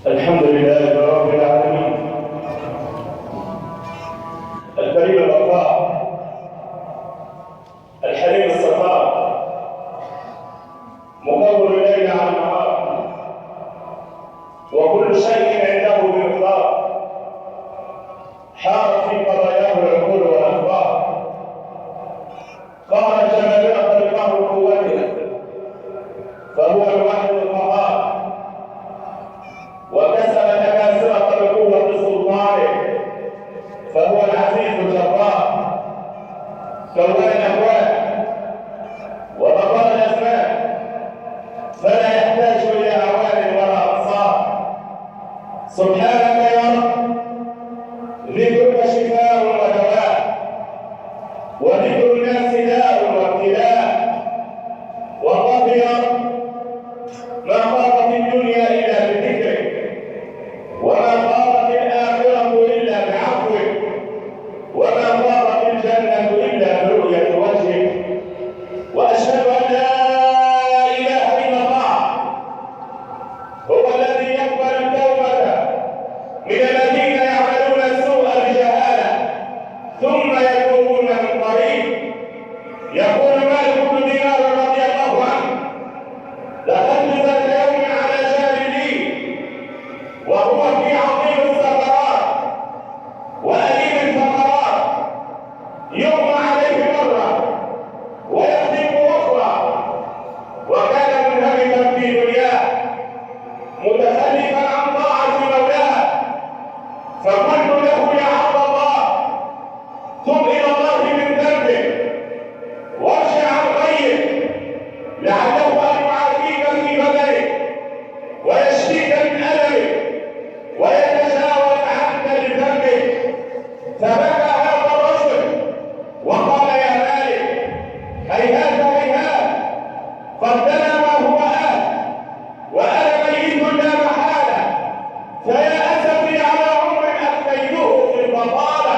الحمد لله رب العالمين الكريم الوفاء الحليم الصفاء مكور الليل على النهار وكل شيء عنده بمقدار حار في قضاياه العقول والأخبار قال جمالات بقهر قوته فهو الواحد القهار وكسب تكاسرة بقوة سلطانه فهو العزيز الجبار كون الأكوان وبقاء الأزمان فلا يحتاج إلى أعوان ولا أبصار سبحانك يا رب ذكرك شفاء ودواء وذكر الناس داء وابتلاء والله يا رب ما خاضت الدنيا إلا بذكرك وما خاضت الآخرة إلا بعفوك وما خاضت الجنة إلا برؤية وجهك وأشهد أن لا إله إلا الله هو الذي يقبل التوبة من الذين يعملون السوء بجهالة ثم يتوبون من قريب يقول مالك بن دينار رضي الله عنه دخلت ذات يوم على جار لي وهو في عظيم السفرات وأليم الفقرات يغمى عليه مرة ويخدم أخرى وكان منهمكا في دنياه متخلفا عن طاعة مولاه فقلت له يا عبد الله تب إلى الله من ذنبك وارجع عن غيك لعله أن يعافيك في بدنك ويشفيك من ألمك ويتجاوز عنك لذنبك فبكى هذا الرجل وقال يا مالك هيهات هيهات قد دنا ما هو آت وأنا ميت لا محالة فيا أسفي على عمر أفنيته في البطالة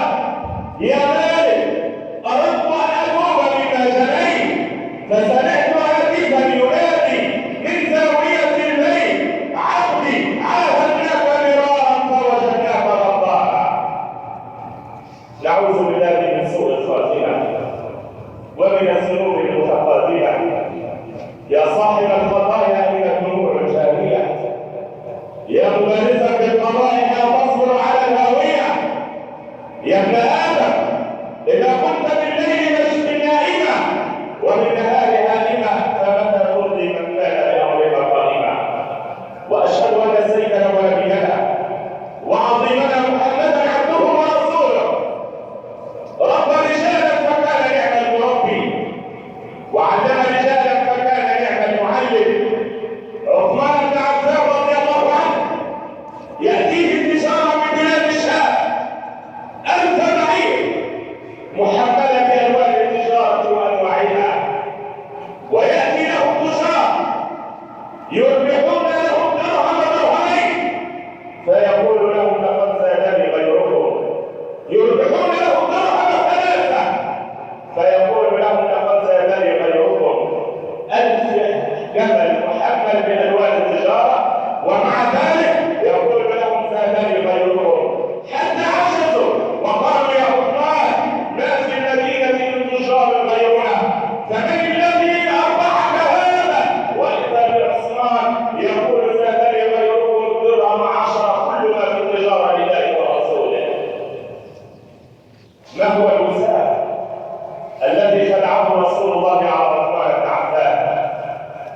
يا مالك أردت أن أتوب مما جنيت فسمعت هاتفا ينادي من زاوية الليل عبدي عاهدناك مرارا فوجدناك غضبانا نعوذ بالله من سوء الخاتمة ومن الذنوب المتقادمة يا صاحب الخطايا من الذنوب الجارية يا مبارزا بالقضاء لا تصبر على الهاوية يا ابن آدم إذا كنت بالليل مشفي نائمة وبالنهار هائمة فمتى ترضي من كان لأمرك قائما وأشهد أن سيدنا ونبينا وعظيمنا محمدا عبده ورسوله رب رجالا فكان نعم المربي وعلم رجالا فكان نعم المعلم عثمان بن عفان رضي الله عنه يأتيه التجارة من بلاد الشام 1000 بعير محملة بألوان التجارة وأنواعها ويأتي له التجار يربحون له درهم درهمين فيقول لهم لقد زادني غيركم يربحون له درهم 3 فيقول لهم لقد زادني غيركم 1000 جمل محمل بألوان التجارة ومع ذلك يقول لهم زادني غيركم حتى عجزوا وقالوا يا عثمان ما في المدينة من تجار غيرنا فمن الذي أربحك هذا وإذا بعثمان يقول زادني غيركم درهم 10 كل ما في التجارة لله ورسوله ما هو الوسام الذي خلعه رسول الله على عثمان بن عفان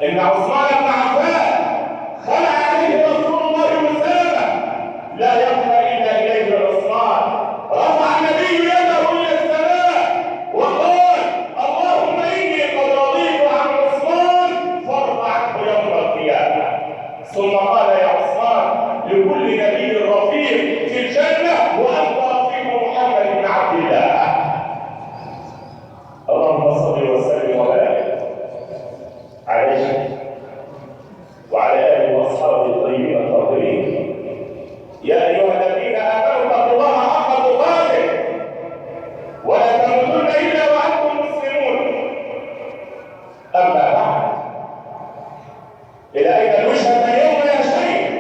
إن عثمان بن عفان خلع عليه رسول الله وسامه لا يبقى إلا إليه عثمان رفع النبي يده إلى السماء وقال اللهم إني قد رضيت عن عثمان فارض عنه يوم القيامة ثم قال يا عثمان لكل نبي رفيق في الجنة وأنت رفيق محمد بن عبد الله اللهم صل وسلم وبارك عليه وعلى آله وأصحابه الطيبين الطاهرين يا أيها الذين آمنوا اتقوا الله حق تقاته ولا تموتن إلا وأنتم مسلمون أما بعد إلى أين نشهد اليوم يا شيخ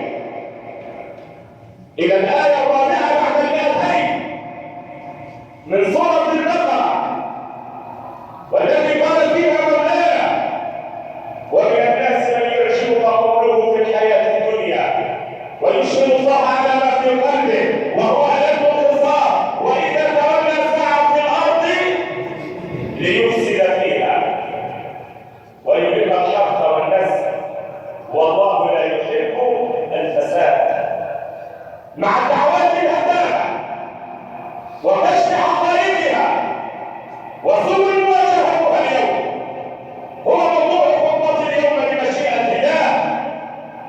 إلى الآية الرابعة بعد المئتين من سورة البقرة، والتي قال فيها مولانا: ومن الناس من يعجبك قوله في الحياة الدنيا ويشهد الله على ما في قلبه وهو ألد الخصام وإذا تولى سعى في الأرض ليفسد فيها ويحب الحرث والنسل والله لا يحب الفساد. مع الدعوات الهدامة وكشف حقائقها وسبل واجهتها اليوم هو موضوع خطبة اليوم بمشيئة الله،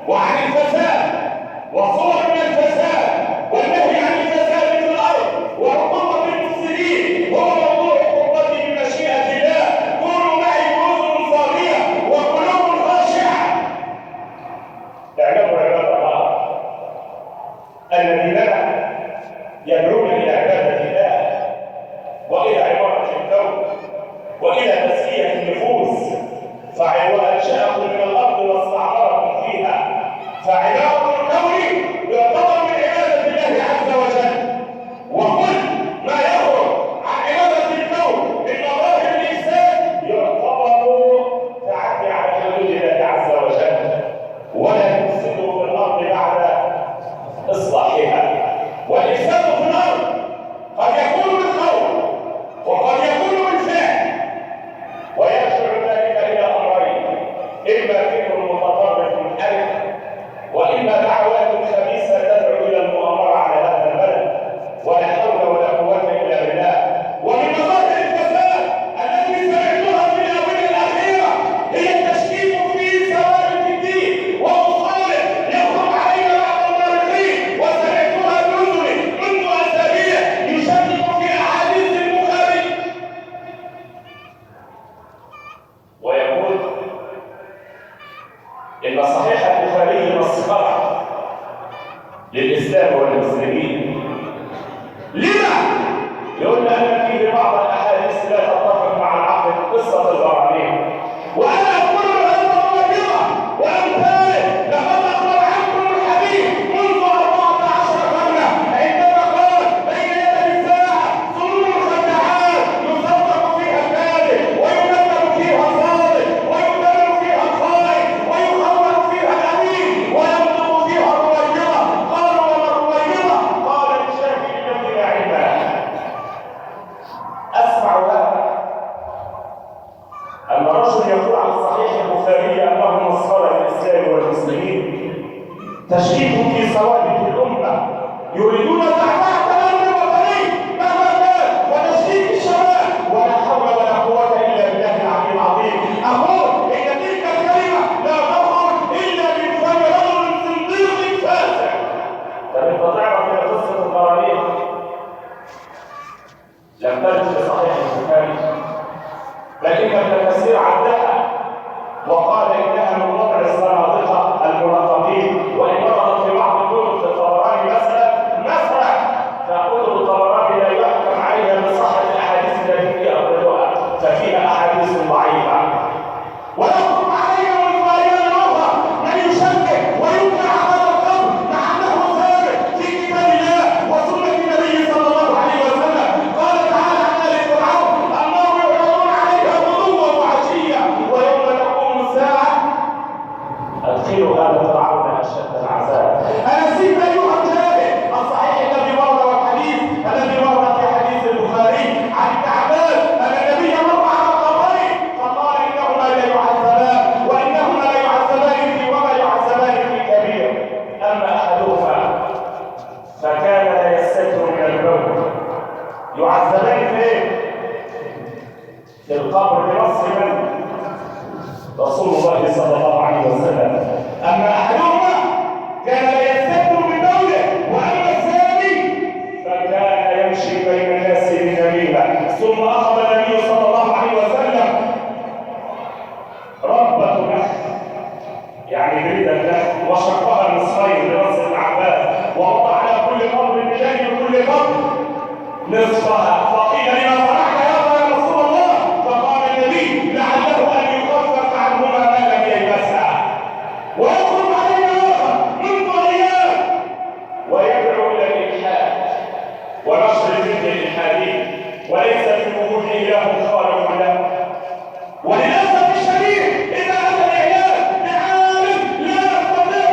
وعن الفساد وصور من الفساد والنهي عن الفساد في الأرض وعقوبة المفسدين هو موضوع خطبتي بمشيئة الله. كونوا معي بأذن صاغية وقلوب خاشعة. اعلموا عباد الله أن ديننا يدعون إلى عبادة الله وإلى عمارة الكون وإلى تزكية النفوس، فأنشأكم من الأرض واستعمركم فيها، فعبادة الكون يعتبر من عبادة الله عز وجل. وكل ما يخرج عن عبادة الكون من مظاهر الإفساد يعتبر تعدي على حدود الله عز وجل، ولا يفسد في الأرض بعد إصلاحها. والإفساد في الأرض قد يكون بالقول وقد يكون بالفعل، ويرجع ذلك إلى أمرين: إما فكر متطرف منحرف، وإما دعوات خبيثة تدعو إلى المؤامرة على هذا البلد، ولا حول ولا قوة إلا بالله. ومن مظاهر الفساد التي سمعتها في الآونة الأخيرة هي التشكيك في ثوابت الدين ومصالح يخرج علينا بعض المؤرخين، وسمعتها بأذني منذ أسابيع يشكك في أحاديث البخاري ويقول إن صحيح البخاري مصدر للإسلام والمسلمين. لما؟ يقول أن فيه بعض الأحاديث لا تتفق مع العقل، قصة البراهين. وأنا أقول هذا الرجل وأمثاله لقد أخبر عنكم الحديث منذ 14 قرنا عندما قال: بين يدي الساعة سرور خداعات يصدق فيها الكاذب ويكذب فيها الصادق ويؤتمن فيها الخائن ويخون فيها الأمين وينطق فيها الرويضة. قالوا: وما الرويضة؟ قال: الشافعي الذي لا علم له. أسمع هذا أن رجل يقول عن صحيح البخاري أنه مسخرة للإسلام والمسلمين، تشكيك في ثوابت الأمة، يريدون زعزعة الأمر الوطني مهما كان وتشكيك الشباب، ولا حول ولا قوة إلا بالله العلي العظيم. أقول إن تلك الكلمة لا تخرج إلا من فم رجل صنديق فاسد. طب أنت تعرف إن قصة البراهين لم ترد في صحيح البخاري، لكن ابن كثير عدها وقال إنها من وضع الزنادقة المنافقين، وإن وردت في بعض كتب الطبراني مثلا فكتب الطبراني لا يحكم عليها بصحة الأحاديث التي يأخذها، ففيها أحاديث ضعيفة. ويحكم عليها من الروايات الأخرى من يشكك ويمنع هذا القول مع أنه ثابت في كتاب الله وسنة النبي صلى الله عليه وسلم. قال تعالى عن آل فرعون: النار يعرضون عليها غدوا وعشيا ويوم تقوم الساعة أدخلوا آل فرعون أشد العذاب. أنسيت أيها الجاهل الصحيح الذي ورد والحديث الذي ورد في حديث البخاري عن كعبان أن النبي مر على قبرين فقال: إنهما لا يعذبان وإنهما لا يعذبان في وما يعذبان في كبير، أما أحدهما فكان لا يستتر من الموت. يعذبان فين؟ في القبر بنص من؟ رسول الله صلى الله عليه وسلم. أما أحدهما كان لا يستتر من موته، وأما الثاني فكان يمشي بين الناس بالنميمة. ثم أخذ النبي صلى الله عليه وسلم ربة نخل، يعني بريد النخل، وشقها نصفين بنص ابن عباس، ووضع على كل قبر بجانب كل قبر نصفها. فقيل: لما صنعت هذا يا رسول الله؟ فقال النبي: لعله أن يخفف عنهما ما لم يلبسها. ويخرج علينا آخر منذ أيام ويدعو وليس في الوجود إله خالق له. وللأسف الشديد إذا أتى الإعلام بعالم لا يستطيع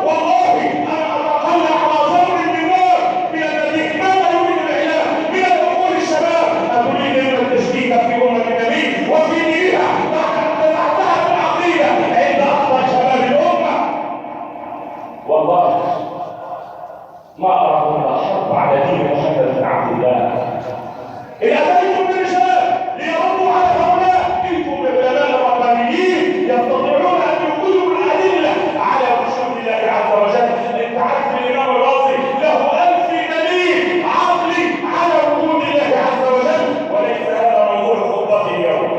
والله أنا أتخلى على ظهر النار من الذي ماذا يريد الإعلام من العقول الشباب أتريد أن التشكيك في أمة النبي وفي دينها تحت العقيدة عند أكثر شباب الأمة. والله ما أراه إلا حرب على دين محمد بن عبد الله. إن أتيتم برجال ليردوا على هؤلاء أنتم بالعلماء الربانيين يستطيعون أن يقولوا الأدلة على وجود الله عز وجل. أنت عارف الإمام الرازي له 1000 دليل عقلي على وجود الله عز وجل، وليس هذا منظور خطبتي اليوم.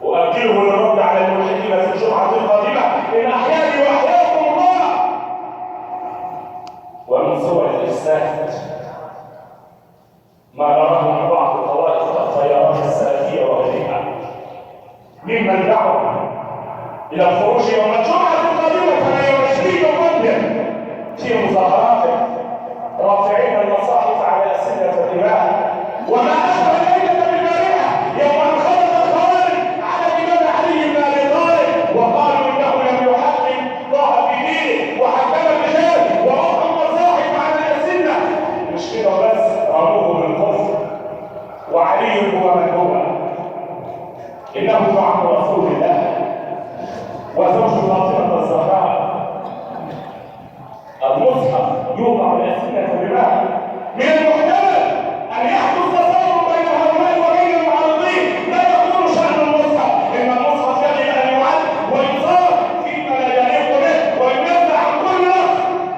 وأكله للرد على الملحدين في الجمعة القادمة إن أحياني وأحياكم الله. ومن صور الإفساد ما نراه من بعض طوائف التيارات السلفيه وغيرها ممن دعوا الى الخروج يوم الجمعه القادمه 28 نوفمبر في مظاهرات رافعين المصاحف على اسئله الدماء وما اشبه الليله بالبارحه يوم ان خرج الخوارج على الامام علي بن ابي طالب وقالوا انه لم يحكم الله في دينه وحكم الرجال ووقع المصاحف على الاسئله. مش كده بس، رموه بالكفر وعلي هو من هو. انه عم رسول الله وزوج فاطمه الزهراء. المصحف يوضع الاسئله بمعنى من المحتمل ان يحدث تصادم بين هؤلاء وبين المعارضين. لا يكون شان المصحف، ان المصحف يجب ان يعد ويصار فيما لا يليق به وينزع عن كل نص.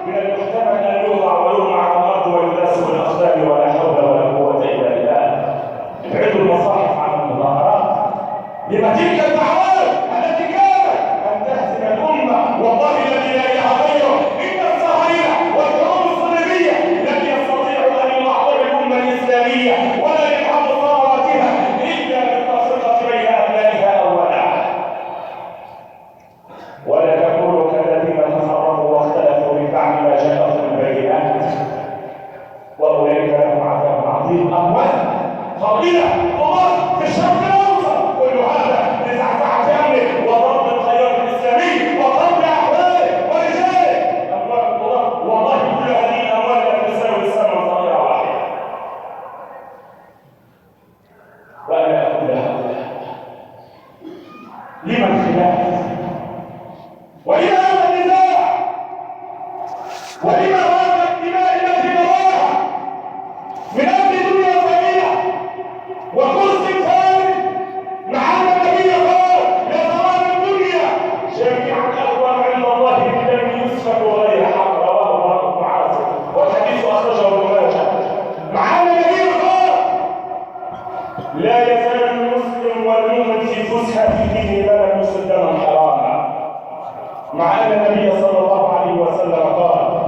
من المحتمل ان يوضع ويرمى على الارض ويداس بالاقدام ولا حول ولا قوه الا بالله. ابعدوا المصاحف عن المظاهرات لما تلك الدعوات التي كانت ان تهزم الامه. والله الذي لا اله غيره ان الصهاينه والحروب الصليبيه لم يستطيعوا ان يعطوا الامه الاسلاميه ولا ينهضوا ثرواتها الا بالتفرقه بين ابنائها اولا. ولا تكونوا كالذين تفرقوا واختلفوا من بعد ما جاءهم البينات واولئك لهم عذاب عظيم. اموال قائله الله في الشرق الاوسط كل هذا لزعزعه امنه وضرب التيار الاسلامي وضرب احواله ورجاله. اموال الله والله كل هذه الاموال لا تساوي ثمن طائره واحده. وانا اقول لهؤلاء لما الخلاف ولما هذا النزاع ولما هذا الدماء التي نراها من اجل دنيا ثانيه وكرسي ثاني مع ان النبي قال لزوال الدنيا جميعا اهون عند الله بالدم يسفك غير حق. رواه ابن عاصم والحديث اخرجه ابن ماجه. مع ان النبي قال لا يزال المسلم والمؤمن في فسحه في دينه ما لم يصب دما حراما. مع ان النبي صلى الله عليه وسلم قال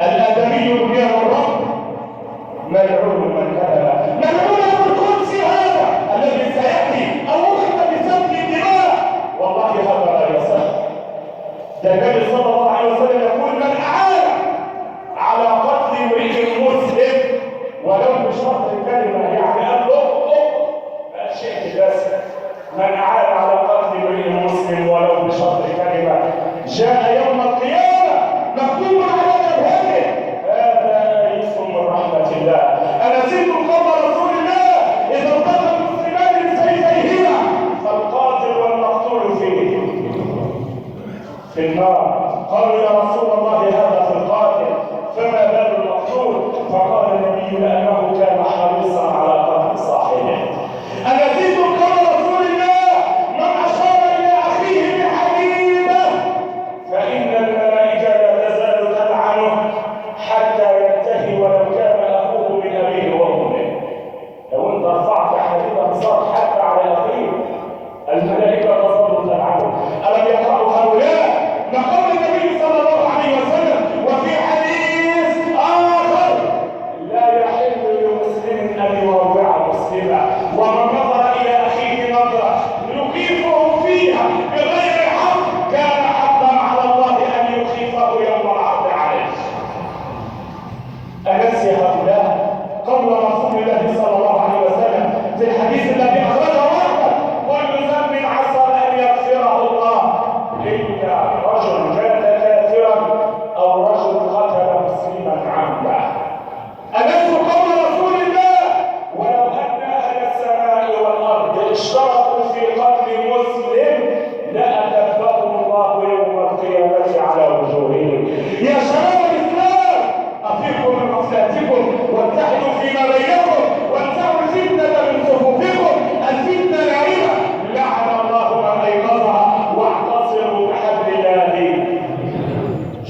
الادمي بنيان الرب ملعون من كذب. ملعون بالقدس هذا الذي سياتي او اخذ بسفك الدماء. والله هذا لا يصح. ده النبي صلى الله عليه وسلم يقول من اعان على قتل امرئ مسلم ولو بشرط الكلمه يعني قال له ما شئت بس من اعان على قتل امرئ مسلم ولو بشرط الكلمه جاء يوم القيامه مكتوب على جبهته هذا آيس من رحمه الله. أنسيتم قول رسول الله إذا التقى المسلمان بسيفيهما فالقاتل والمقتول في النار. قالوا يا رسول الله هذا في القاتل فما بال المقتول؟ فقال النبي لأنه كان حريصا على قتل صاحبه. أنسيتم قول رسول الله من أشار إلى أخيه بحبيبه فإن الملائكة لا تزال تلعنه حتى ينتهي ولو كان أخوه من أبيه وأمه. لو أنت رفعت حديثا صار حتى على أخيه الملائكة تظل تلعنه. ألم يقرأوا هؤلاء مقام النبي صلى الله عليه وسلم؟ وفي حديث آخر لا يحل لمسلم أن يروع مسلما ومن نظر إلى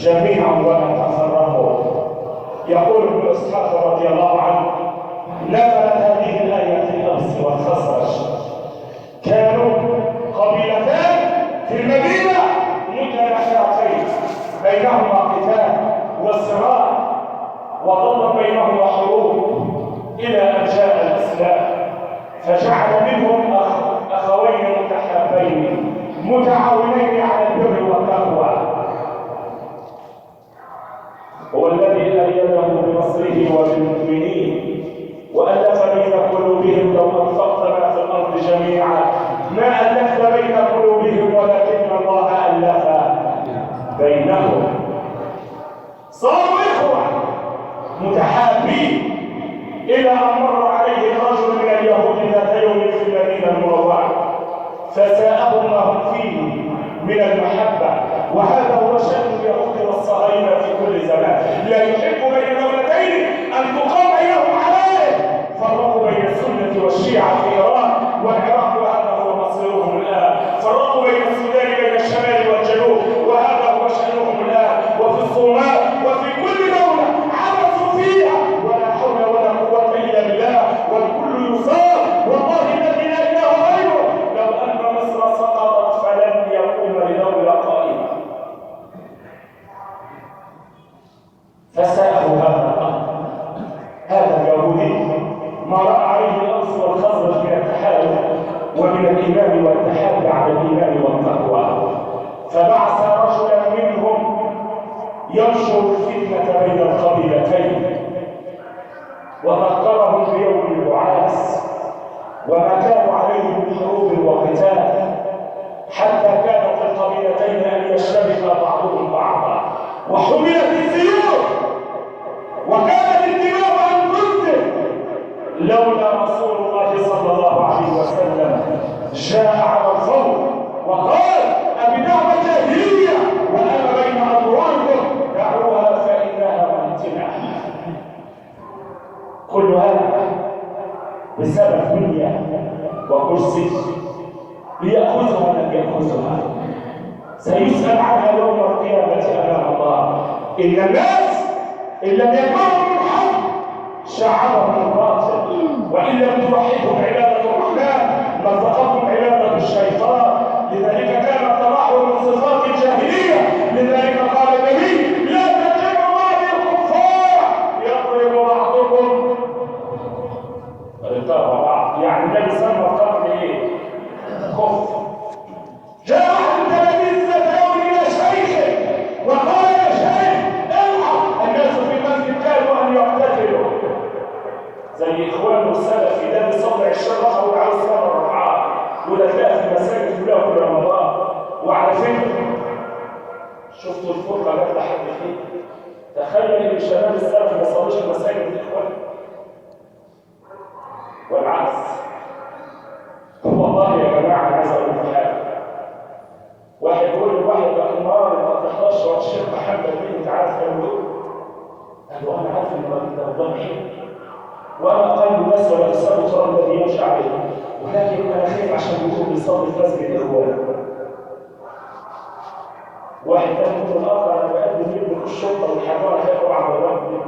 جميعا ولا تفرقوا. يقول ابن اسحاق رضي الله عنه: نزلت هذه الايه في الاوس والخزرج، كانوا قبيلتان في المدينه متنافرتين، بينهما قتال وصراع وظل بينهما حروب، الى ان جاء الاسلام فجعل منهم اخوين متحابين متعاونين على البر والتقوى. هو الذي أيده بنصره وبالمؤمنين وألف بين قلوبهم. لو أنفقت ما في الأرض جميعا ما ألفت بين قلوبهم ولكن الله ألف بينهم. صاروا إخوة متحابين إلى أن مر عليه رجل من اليهود ذات يوم في المدينة المنورة فساءهم ما هم فيه من المحبة، وهذا هو شأن اليهود والصهاينة في كل زمان، لا يحب بين دولتين أن تقام بينهم عليه. فرقوا بين السنة والشيعة في إيران والعراق وهذا هو مصيرهم الآن، فرقوا بين السودان بين الشمال والجنوب وهذا هو شأنهم الآن، وفي الصومال وفي كل دولة عبثوا فيها ولا حول ولا قوة إلا بالله والكل يصاب. والله الذي لا إله غيره لو أن مصر سقطت فلن يقوم لدولة قائمة. فساءه هذا الأمر. هذا اليهودي ما رأى عليه الأوس والخزرج من التحالف ومن الإيمان والتحالف على الإيمان والتقوى، فبعث رجلا منهم ينشر الفتنة بين القبيلتين وذكرهم بيوم البعاث وما كانوا عليه من حروب وقتال، حتى كانت القبيلتين أن يشتبك بعضهم بعضا وحملت السيوف وكانت الدماء أن تنزل، لولا رسول الله صلى الله عليه وسلم جاء على الفور وقال: أبدعوة جاهلية وأنا بين أظهركم دعوها فإنها منتنة. كل هذا بسبب دنيا وكرسي ليأخذها من يأخذها، سيسأل عنها يوم القيامة أمام الله. إن الناس إن لم يكونوا الحق شعبهم الباطل، وإن لم توحدهم عبادة الرحمن رزقهم عبادة الشيطان. لذلك كان التبعر من صفات الجاهلية. لذلك قال النبي: لا تتبعوا بعض الكفار يضرب بعضكم رقاب بعض. يعني النبي سمى القتل ايه؟ كفر. جاء احد التلاميذ ذات يوم الى شيخه وقال: يا شيخ الحق، الناس في المسجد كانوا ان يقتتلوا زي اخوانه السلفي ده بيصلي الشرطه وعاوز يصلي الركعات ولا تلاقي في المساجد كلها كل رمضان. وعلى فكره شفتوا الفرقه جت لحد فين؟ تخيل ان الشباب السلفي ما يصليش في المساجد الاخوان والعكس. والله يا جماعه انا عايز اقول لكم حاجه. واحد يقول لواحد: لكن مرة ما تحضرش وقت الشيخ محمد بيه، انت عارف كانوا يقول؟ قال له: انا عارف ان الراجل ده ضحي وانا اقل الناس ولا يساوي تراب الذي يمشي عليه، ولكن انا خايف عشان يكون بيصلي في مسجد الاخوان. واحد تاني يقول الاخر: انا بقدم ابنك الشرطه والحضاره خايف اوعى على الراجل.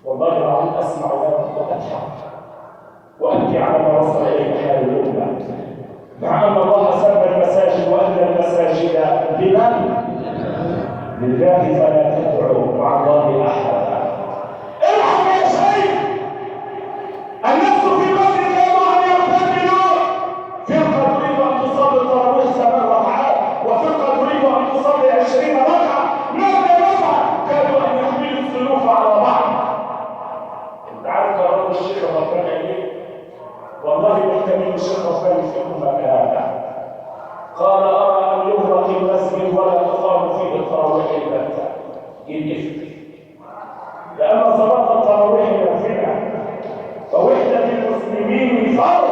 والله العظيم اسمع واضحك وابكي على ما وصل اليه حال الامه، مع ان الله سمى المساجد وان المساجد لمن؟ لله، فلا تدعوا مع الله احدا. الحق يا شيخ، الناس في قدر كانوا ان يقتتلوا. فرقه تريد ان تصلي التراويح 8 ركعات وفرقه تريد ان تصلي 20 ركعه. ماذا نفعل؟ كانوا ان يحملوا السيوف على بعض. انت عارف قرار الشيخ الرباني ايه؟ والله محتمل الشيخ الرباني فيكم هذا قال: ارى ان يغلق المسجد ولا تقام فيه التراويح البتة. يجب لان صلاه التراويح نافله ووحده المسلمين فرض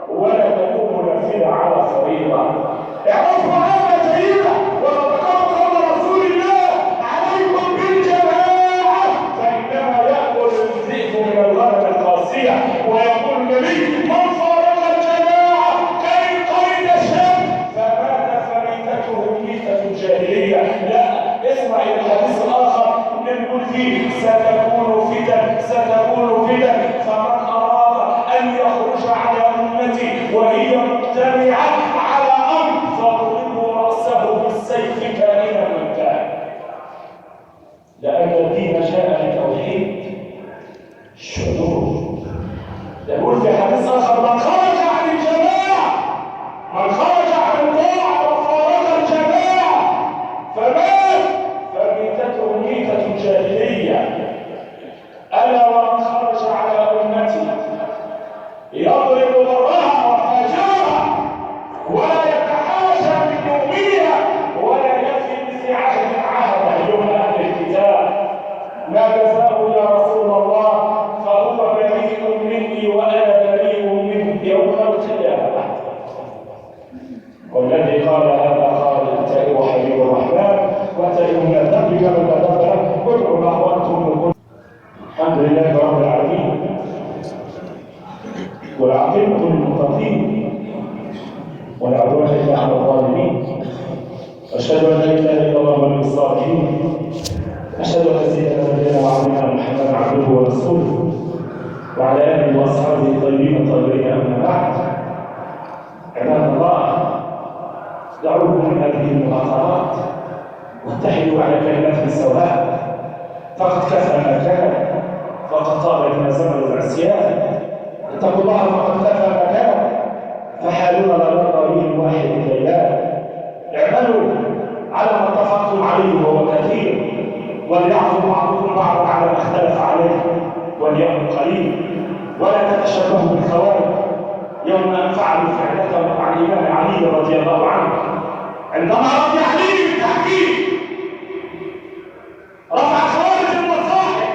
ولا تكون نافله على فريضه. اعرفوا هذا جيدا وتذكروا قول رسول الله: عليكم بالجماعه فانما ياكل الذئب من الغنم القاسيه. ويقول النبي: من فارق الجماعه كان قيد شاب فمات فميتته ميته الجاهليه. لا اسمع الحديث الآخر نقول فيه ستكون فتن فمن أراد أن يخرج على أمتي وهي مجتمعة على أمر فاضربوا رأسه بالسيف كائنا من كان. لأن الدين جاء لتوحيد الشذوذ. يقول في حديث آخر من خرج عن الجماعة، من خرج عن الطاعة وفارق الجماعة فمات فميتته ميتة جاهلية. ألا ومن خرج على أمتي يضرب برها وفاجرها ولا يتحاشى من مؤمنها ولا يفي مثل عهد عهد يوم أهل الكتاب ما جزاء يا رسول الله؟ فهو بريء مني وأنا بريء منه يوم القيامة. والذي قال هذا قال التائب حبيب الرحمن واتائب من الذنب كما تذكر ادعوا الله وانتم بالقرب. الحمد لله رب العالمين والعاقبة للمتقين ولا عدوان إلا على الظالمين. أشهد أن لا إله إلا الله ولي الصالحين. أشهد أن سيدنا نبينا وعظيمنا محمدا عبده ورسوله وعلى آله وأصحابه الطيبين الطاهرين. أما بعد، عباد الله، دعوكم من هذه المناظرات واتحدوا على كلمة سواء. فقد كفى ما كان، فقد طال بنا زمن العصيان. اتقوا الله فقد كفى ما كان، فحالنا لا نرضى به الواحد الليلان. اعملوا على ما اتفقتم عليه وهو كثير، وليعظم بعضكم بعضا على ما اختلف عليه وليكن قليل. ولا تتشبهوا بالخوارج يوم ان فعلوا فعلتهم مع الامام علي رضي الله عنه عندما رضي علي بالتحكيم رفع خوارج المصاحف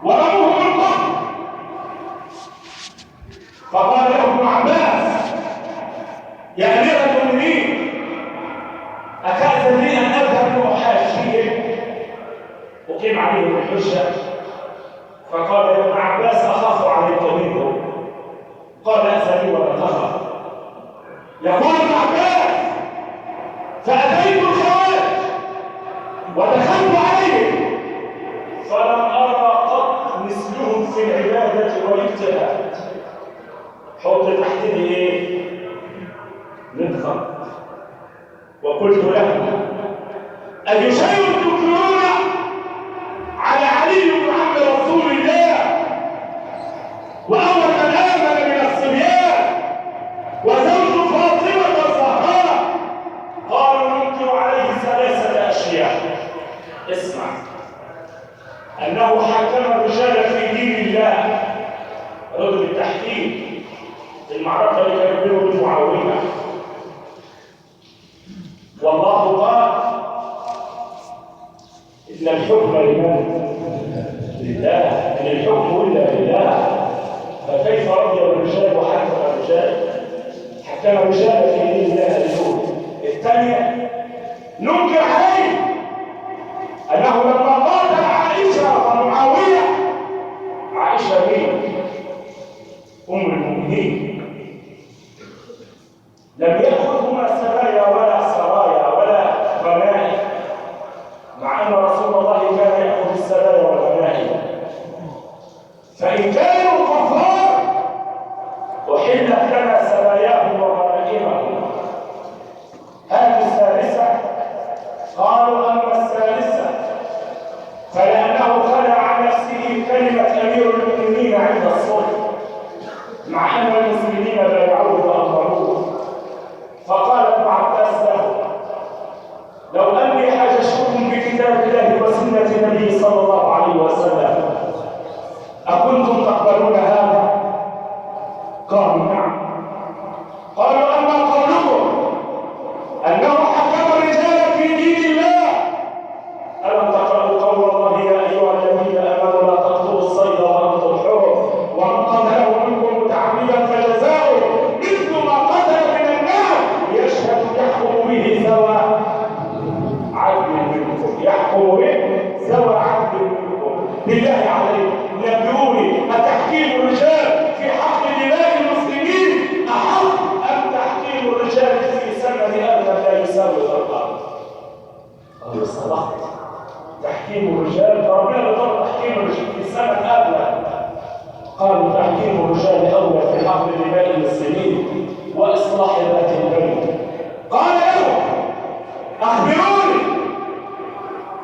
ورموهم القبر. فقال له ابن عباس يا امير المؤمنين أتأذن لي أن أذهب لأحاجيه أقيم عليه الحجة؟ فقال يا ابن عباس أخاف عليك منه. قال أذن لي ولا تخف. يقول ابن عباس فأتيت الخوارج ودخلت عليهم فلم أرى قط مثلهم في العبادة والاجتهاد. حط تحت دي إيه؟ ندخل. وقلت له أي شيء تنكرون على علي بن عم رسول الله وأول من آمن من الصبيان وزوج فاطمة الزهراء؟ قالوا ننكر عليه ثلاثة أشياء. اسمع، أنه حكم الرجال في دين الله، رجل التحكيم في المعركة اللي كان يقبله بالمعاونة. والله قال إن الحكم لمن؟ لله. إن الحكم إلا لله. فكيف رضي الرجال وحكم الرجال؟ حكم الرجال في دين الله الأول. الثانية ننكر عليه أنه لما قاتل عائشة ومعاوية، عائشة مين؟ أم المؤمنين، لم يأخذهما سرايا ولا سرايا ولا غنائم، مع أن رسول الله كان يأخذ السرايا والغنائم. فإن كانوا كفار أحلت لنا سراياهم وغنائمهم. هذه الثالثة. قالوا أما الثالثة فلأنه خلع عن نفسه كلمة أمير المؤمنين عند الصلح، مع أن المسلمين بايعوه وأمروه. فقال ابن عباس له لو أني حاججتكم بكتاب الله وسنة النبي صلى الله عليه وسلم أكنتم تقبلون هذا؟ قالوا نعم. قالوا أما قولكم أنه حكم الرجال في دين الله، ألم تقرأوا قول الله يا أيها الذين آمنوا لا تقتلوا الصيد وأنتم حرم ومن قتله منكم متعمدا فجزاؤه مثل ما قتل من النار يشهد يحكم به ذوى عدل منكم. يحكم به ذوى عدل منكم. بالله عليكم نبئوني، أتحكيم الرجال في حق دماء المسلمين أحق أم تحكيم الرجال في ثمن أبدا لا يساوي الأرض؟ قالوا صدقت. تحكيم الرجال ربنا بيطلب تحكيم الرجال في السنة الأولى. قالوا تحكيم الرجال أولى في حق دماء المسلمين وإصلاح ذات البين. قال له أخبروني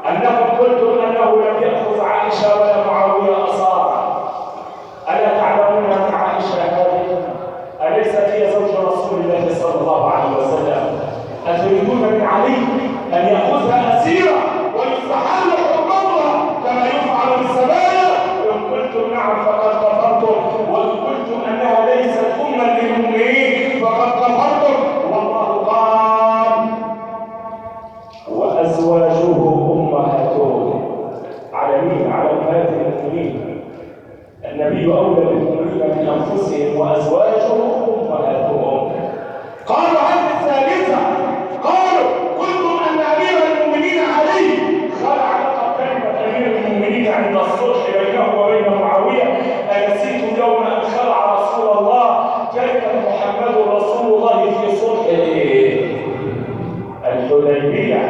أنكم قلتم أنه لم يأخذ عائشة ولا معاوية أسارا. ألا تعلمون أن عائشة هذه أليست هي زوج رسول الله صلى الله عليه وسلم؟ أتريدون من علي أن يأخذها أسيرة ويستحل حرمتها كما يفعل بالسبايا؟ إن قلتم نعم فقد كفرتم، وإن قلتم أنها ليست أما للمؤمنين فقد كفرتم. والله قال وأزواجه أمهاتهم. على مين؟ على أمهات المؤمنين. النبي أولى بالمؤمنين من أنفسهم وأزواجه أمهاتهم. قالوا عن الثالثة قالوا قلتم أن أمير المؤمنين علي خلع لقب كلمة أمير المؤمنين عند الصلح بينه وبين معاوية. أنسيتم يوم أن خلع رسول الله كلمة محمد رسول الله في صلح الحديبية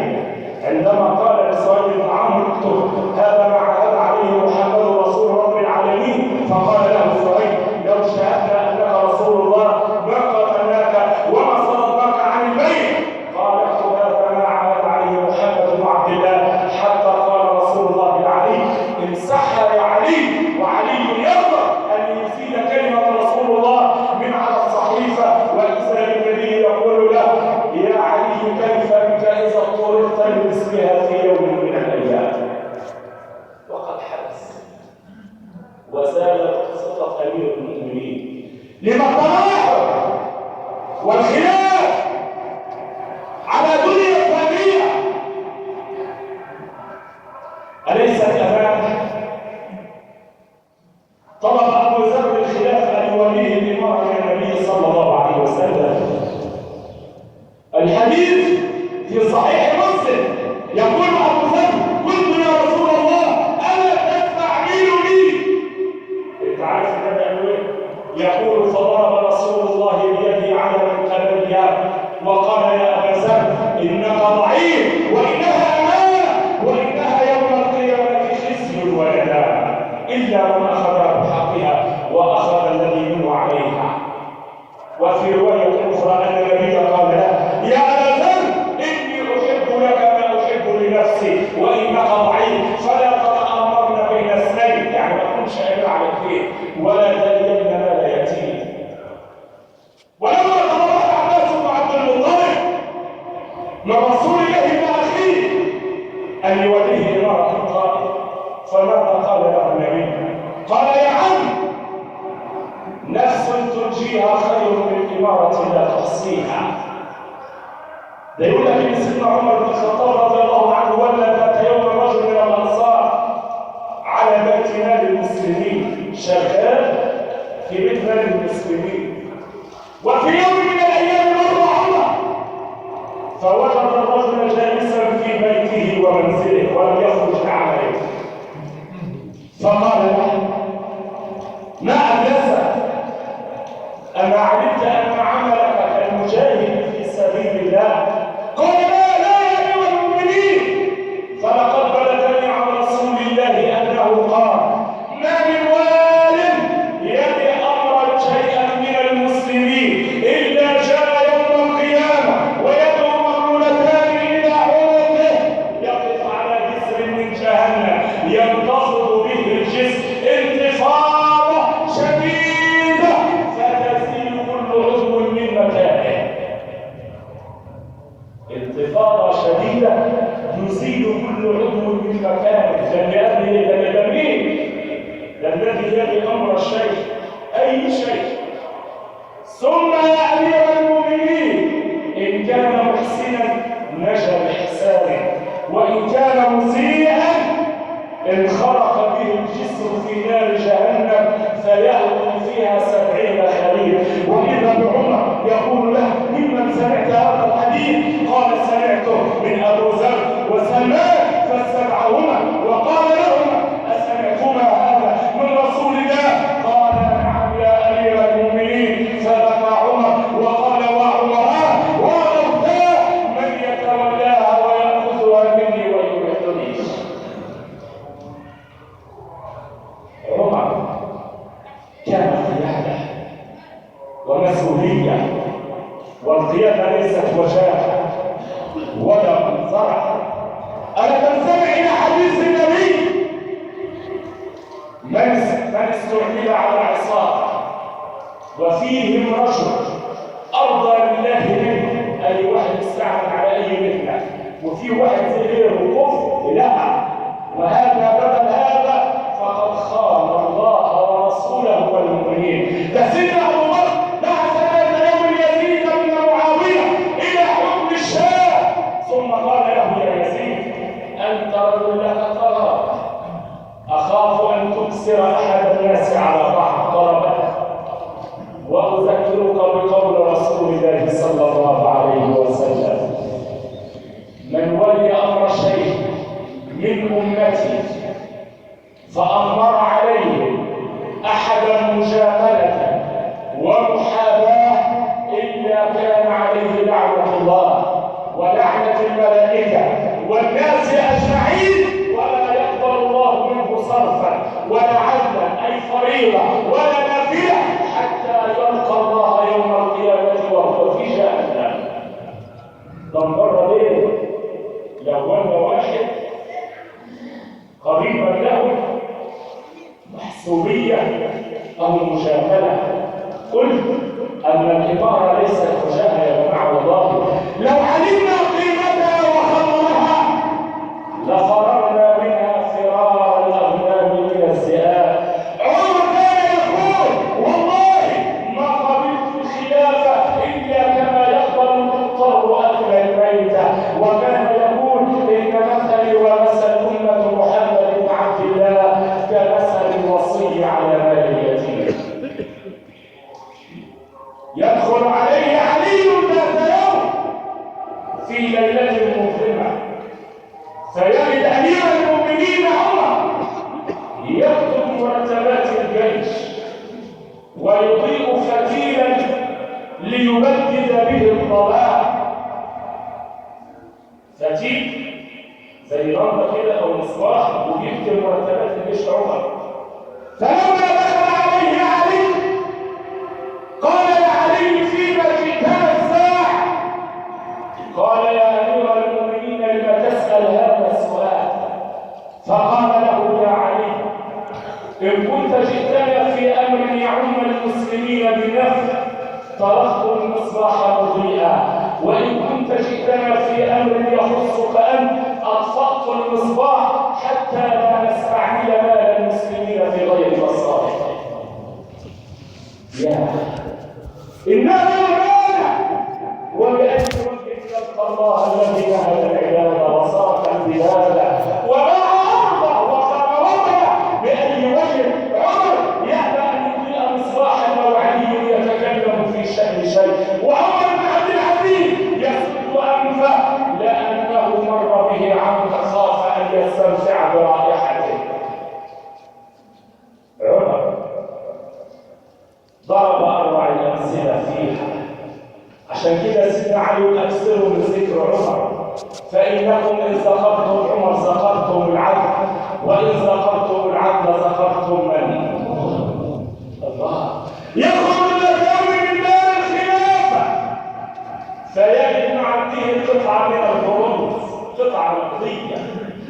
عندما قال لسهيل بن عمرو اكتب هذا ما عهد عليه محمد رسول رب العالمين. فقال له سهيل لو شاهدنا أنك رسول الله ما قتلناك وما صددناك عن البيت. قال اكتب هذا ما عهد عليه محمد بن عبد الله. حتى قال رسول الله لعلي امسحها يا علي، وعلي يرضى أن يزيد كلمة رسول الله من على الصحيفة. وإذا النبي يقول له يا علي كيف بك إذا اضطررت لمثلها في يوم من الأيام. وقد حدث وزالت قصة أمير المؤمنين لما التناحر والخلاف على دنيا فانية أليست أمامه؟ طلب أبو ذر الخلافة أن يوليه الإمارة من النبي صلى الله عليه وسلم. الحديث في صحيح مسلم يقول أبو ذر قلت يا رسول الله ألا تستعملني؟ أنت عارف النبي قال إيه؟ يقول فضرب رسول الله بيده على منكبيها وقال يا أبا ذر إنك ضعيف وإنها أمانة وإنها يوم القيامة خزي وندامة إلا من أخذها بحقها وأخذ الذي منه عليها. وفي رواية أخرى أن النبي قال له يا أبا ذر إني أحب لك ما أحب لنفسي وإنك ضعيف فلا تتأمرن بين اثنين، يعني ما تكونش قادر على اثنين ولا تلين مال يتيم. ولما تبرأ عباس بن عبد المطلب من رسول الله بن أخيه أن يوليه إمارة الطائف، فماذا قال له النبي؟ قال يا عم نفس تنجيها خير من إمارة لا تحصيها. ده يقول لك ان سيدنا عمر بن الخطاب رضي الله عنه ولى ذات يوم الرجل من الانصار على بيت مال المسلمين، شغال في بيت مال المسلمين. وفي يوم من الايام مر عمر فوجد الرجل جالسا في بيته ومنزله ولم يخرج لعمله، فقال له ما أجلسك؟ أما علمت أن عملك كالمجاهد في سبيل الله؟ قال لا يا أيها المؤمنين فلقد بلغني عن رسول الله أنه قال ما من وال يلي أمرا شيئا من المسلمين إلا جاء يوم القيامة ويدعو مغلولتان إلى عنقه يقف على جسر من جهنم ينتفض به الجسر انتفاضة شديدة فتزيل كل عضو من مكانه. انتفاضة شديدة يزيل كل عضو من مكانه. ده مين؟ ده الذي يلي أمر الشيء أي شيء. ثم يا أمير المؤمنين إن كان محسنا نجا بإحسانه وإن كان مسيئا انخرق به الجسر في نار جهنم فيهوي فيها 70 خليل. وإذا بعمر يقول له ممن سمعت هذا الحديث؟ قال سمعته من أبو ذر وسلمان فاستدعاهما وقال لهما أسمعتما هذا من رسول الله؟ قال نعم يا أمير المؤمنين. فبكى عمر وقال وعمران وغفاه من يتولاها ويأخذها مني والقيادة ليست وجاهة ولا منظرة. ألا تنسمع إلى حديث النبي من استعمل على عصابة وفيهم رجل أرضى لله منه، أي واحد استعمل على أي مهنة وفي واحد غيره كفر لها، وهذا بدل هذا فقد خان الله ورسوله والمؤمنين. ده سيدنا أبو بكر بعث ذات يوم يزيد بن معاوية إلى حكم الشام، ثم قال له يا يزيد أنت رجل لك قرار، أخاف أن تكسر أحد الناس على بعض ضربته، وأذكرك بقول رسول الله صلى الله عليه وسلم من ولي أمر شيء من أمتي فأمر عليه أحدا مجاملة ومحاباة إلا كان عليه لعنة الله ولعنة الملائكة والناس أجمعين، ولا يقبل الله منه صرفا ولا عدلا أي فريضة ولا نافلة حتى يلقى الله يوم القيامة وهو في جهنم. ده مرة ليه؟ لو أن واحد قريبا له محسوبية أو مجاملة، قلت أن العبارة ليست وجاهة يا جماعة، والله لو علمنا قيمتها وخطرها لفررنا منها فرار الأغنام من الذئاب. عمر كان يقول والله ما قبلت الخلافة إلا كما يقبل المضطر أكل الميتة، وكان يقول إن مثلي ومثل أمة محمد بن عبد الله كمثل الوصي على مال اليتيم. يدخل عليه علي ذات يوم في ليلة مظلمة فيجد أمير المؤمنين عمر يكتب مرتبات الجيش ويضيء فتيلا ليبدد به الظلام. فتيل زي لمبة كده أو مصباح ويكتب مرتبات الجيش عمر. فلما دخل عليه علي قال يا علي فيما جئتنا الساعة؟ قال يا أمير المؤمنين لما تسأل هذا السؤال؟ فقال له يا علي إن كنت جئتنا في أمر يعم المسلمين بنفع تركت المصباح مضيئا، وإن كنت جئتنا في أمر يخصك أنت أطفأت المصباح حتى لا نستعمل مال المسلمين في غير مصالح. يا إنها أمانة، وبأي وجه تلقى الله الذي نهب العباد وصرف البلاد وباع أرضه وخربها. بأي وجه عمر يأبى أن يضيء مصباحا وعلي يتكلم في شأن شيء وعمر بن عبد العزيز يسد أنفه لأنه مر به عبد خاف أن يستمتع برائحته. عمر ضرب أروع الأمثلة فيها، عشان كده سيدنا علي أكثروا من ذكر عمر، فإنكم إن ذكرتم عمر ذكرتم العدل، وإن ذكرتم العدل ذكرتم من؟ الله. يخرج الرجل من دار الخلافة فيجد مع عبده قطعة من البرونز، قطعة نقدية،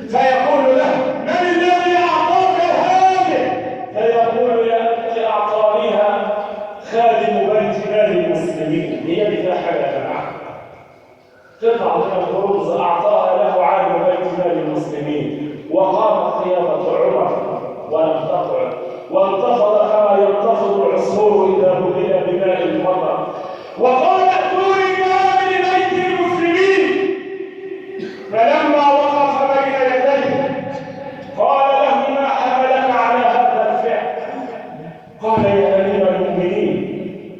فيقول له من الذي أعطاك هذه؟ فيقول يا أبت أعطانيها خادم بيت مال المسلمين. هي بها حاجة يا جماعة، قطعة من البرونز أعطاها له عالم بيت مال المسلمين، وقامت قيادة عمر ولم تقعد، وانتفض كما ينتفض العصفور إذا بلل بماء المطر، وقال ائتوني بمال بيت المسلمين. فلما وقف بين يديه قال له ما حملك على هذا الفعل؟ قال يا أمير المؤمنين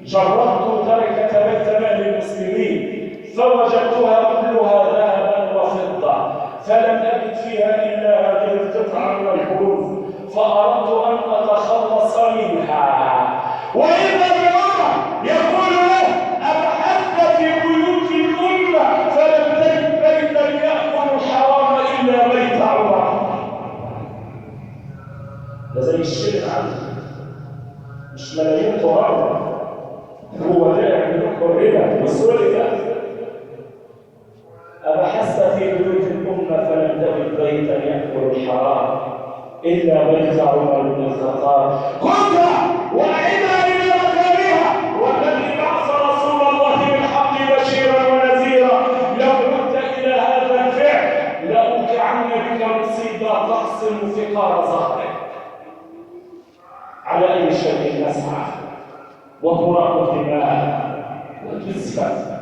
جربت تركة بيت مال المسلمين فوجدتها كلها ذهبا وفضة، فلم أجد فيها إلا هذه القطعة من البروز، فأردت أن أتخلص منها. وإذا بعمر يقول له أبحثت في بيوت الأمة فلم تجد بيتا يأكل الحرام إلا بيت عمر. ده زي الشرك عنه، مش ملايين تراب، هو ده يعملون كرمت وسلبت. أبحثت في بيوت الأمة فلم تجد بيتا يأكل الحرام إلا بيت عمر بن الخطاب. كنت وإذا إلى مكانها والذي بعث رسول الله بالحق بشيرا ونذيرا. لو عدت إلى هذا الفعل لأوقعن بك مصيبة تقسم فقار ظهرك. على أي شيء نسعى وتراق الدماء وتزفت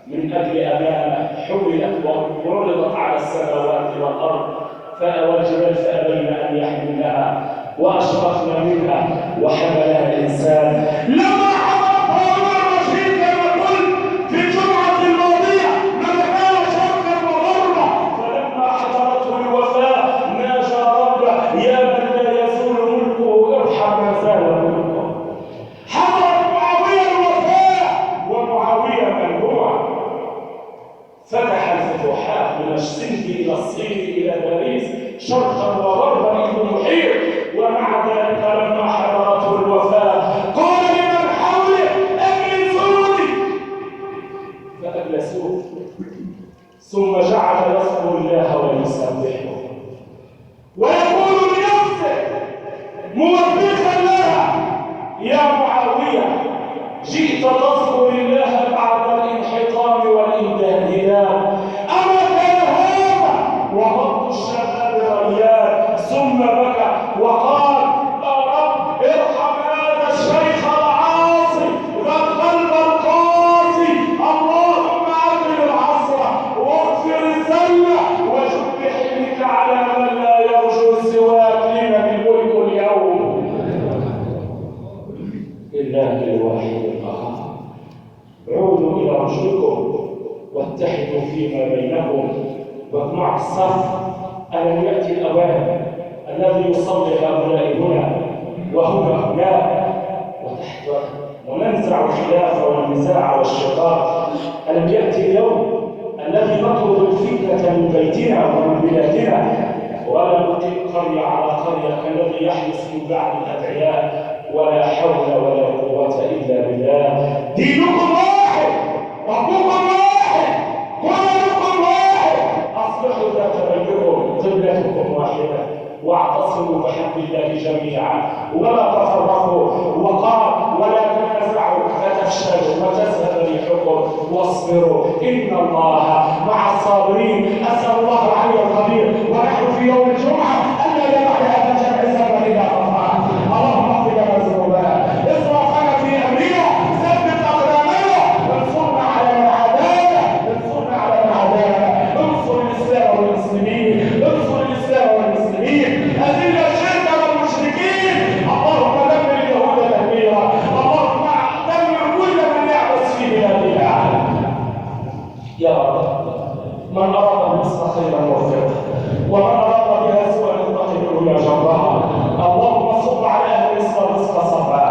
من أجل أمانة حملت وعرضت على السماوات والأرض والجبال فأبين أن يحملنها وأشرفنا منها وحملها الإنسان. لما حضرت عمر الرشيد كما قلت في الجمعة الماضية من كان شرقا وغربا، فلما حضرته الوفاة ناجى ربه يا من لا يزول ملكه ارحم ما زال ملكه. حضرت معاوية الوفاة ومعاوية من هو فتح الفتوحات من السند إلى الصين إلى باريس شرقا وغربا إلى المحيط، ومع ذلك لما حضرته الوفاة قال لمن حوله اجلسوني فأجلسوه، ثم جعل يذكر الله ويسبحه ويقول لنفسه موبخا لها يا معاوية جئت تذكر الله بعد الانحطام والانهدام، أما كان هذا وغض الشباب ريان، ثم بكى وقال يا رب ارحم هذا الشيخ العاصي ذا القلب القاسي، اللهم اغفر العصر واغفر الذله وجب بحلمك على من لا يرجو سواك لمن الملك اليوم. لله الواحد القهار. عودوا الى رشدكم واتحدوا فيما بينكم واجمعوا الصف. ألم يأتي الأوان الذي يصلي هؤلاء هنا وهنا هناك وننزع الخلاف والنزاع والشقاق؟ ألم يأتي اليوم الذي نطرد الفتنة من بيتنا ومن بلادنا ولا نقيم قرية على قرية كالذي يحدث من بعد الأدعياء؟ ولا حول ولا قوة إلا بالله. دينكم واحد، ربكم واحد، قرآنكم واحد، أصلحوا ذات بينكم، قبلتكم واحدة، واعتصموا بحبل الله جميعا ولا تفرقوا. وقال ولا تنازعوا فتفشلوا وتذهب ريحكم واصبروا إن الله مع الصابرين. أسأل الله العلي القدير ونحن في يوم الجمعة أن لا يدع هذا الجمع ذنبا إلا غفران. اللهم اغفر لنا ذنوبنا، اسرافنا في أمرنا، ثبت أقدامنا، وانصرنا على من عادانا، انصرنا على من عادانا، انصر الإسلام والمسلمين، انصر الإسلام والمسلمين، أذل الشرك والمشركين. اللهم دمر اليهود تدميرا، اللهم دمر كل من يعبث في بلادنا. يا رب من أراد مصر خيرا وفقه ومن أراد بها سوءا انتقمه يا جبار. اللهم صب على أهل مصر رزق صبا